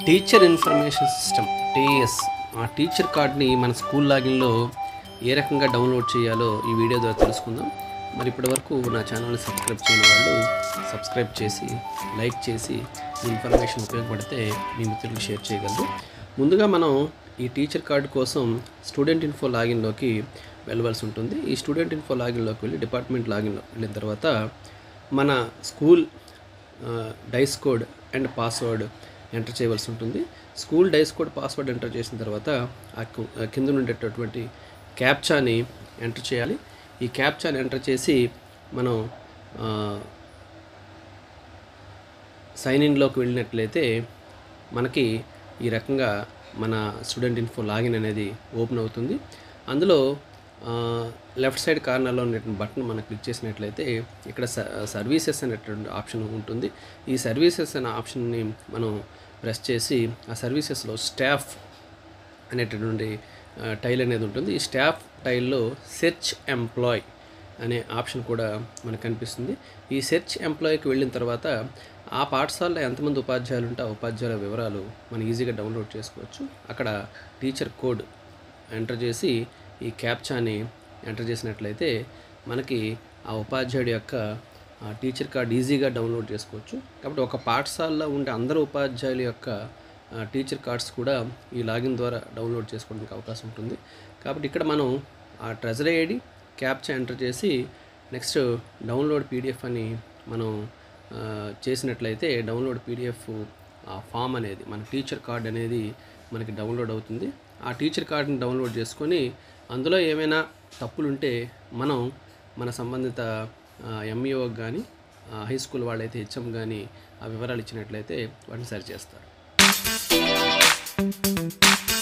Teacher information system TS ఆ teacher కార్డ్ని మన స్కూల్ లాగిన్లో ఏ రకంగా డౌన్లోడ్ చేయాలో ఈ వీడియో ద్వారా తెలుసుకుందాం. మరి ఇప్పటివరకు నా ఛానల్ని సబ్స్క్రైబ్ చేయని వాళ్ళు సబ్స్క్రైబ్ చేసి లైక్ చేసి ఈ ఇన్ఫర్మేషన్ ఉపయోగపడితే మీ మిత్రులకు షేర్ చేయగలరు. ముందుగా మనం ఈ టీచర్ కార్డు కోసం స్టూడెంట్ ఇన్ఫో లాగిన్లోకి వెళ్ళవలసి ఉంటుంది. ఈ స్టూడెంట్ ఇన్ఫో లాగిన్లోకి వెళ్ళి డిపార్ట్మెంట్ లాగిన్లో వెళ్ళిన తర్వాత మన school DISE code and password enter చేయవలసి ఉంటుంది. School DISE code password enter చేసిన తర్వాత కింద ఉండేటటువంటి క్యాప్చాని ఎంటర్ చేయాలి. ఈ క్యాప్చాని ఎంటర్ చేసి మనం సైన్ ఇన్లోకి వెళ్ళినట్లయితే మనకి ఈ రకంగా మన స్టూడెంట్ ఇన్ఫో లాగిన్ అనేది ఓపెన్ అవుతుంది. అందులో లెఫ్ట్ సైడ్ కార్నర్లో ఉన్నటువంటి బటన్ మనం క్లిక్ చేసినట్లయితే ఇక్కడ సర్వీసెస్ అనేటువంటి ఆప్షన్ ఉంటుంది. ఈ సర్వీసెస్ అనే ఆప్షన్ని మనం ప్రెస్ చేసి ఆ సర్వీసెస్లో స్టాఫ్ అనేటటువంటి టైల్ అనేది ఉంటుంది. ఈ స్టాఫ్ టైల్లో సెర్చ్ ఎంప్లాయ్ అనే ఆప్షన్ కూడా మనకు కనిపిస్తుంది. ఈ సెర్చ్ ఎంప్లాయ్కి వెళ్ళిన తర్వాత ఆ పాఠశాలలో ఎంతమంది ఉపాధ్యాయులు ఉంటే ఆ ఉపాధ్యాయుల వివరాలు మనం ఈజీగా డౌన్లోడ్ చేసుకోవచ్చు. అక్కడ టీచర్ కోడ్ ఎంటర్ చేసి ఈ క్యాప్చాని ఎంటర్ చేసినట్లయితే మనకి ఆ ఉపాధ్యాయుడి యొక్క టీచర్ కార్డ్ ఈజీగా డౌన్లోడ్ చేసుకోవచ్చు. కాబట్టి ఒక పాఠశాలలో ఉండే అందరు ఉపాధ్యాయుల యొక్క టీచర్ కార్డ్స్ కూడా ఈ లాగిన్ ద్వారా డౌన్లోడ్ చేసుకోవడానికి అవకాశం ఉంటుంది. కాబట్టి ఇక్కడ మనం ఆ ట్రెజరీ ఐడి క్యాప్చా ఎంటర్ చేసి నెక్స్ట్ డౌన్లోడ్ పీడిఎఫ్ అని మనం చేసినట్లయితే డౌన్లోడ్ పీడిఎఫ్ ఫామ్ అనేది మన టీచర్ కార్డ్ అనేది మనకి డౌన్లోడ్ అవుతుంది. ఆ టీచర్ కార్డ్ని డౌన్లోడ్ చేసుకొని అందులో ఏమైనా తప్పులుంటే మనం మన సంబంధిత ఎంఈఓకి కానీ హై స్కూల్ వాళ్ళైతే హెచ్ఎం కానీ ఆ వివరాలు ఇచ్చినట్లయితే వాటిని సరిచేస్తారు.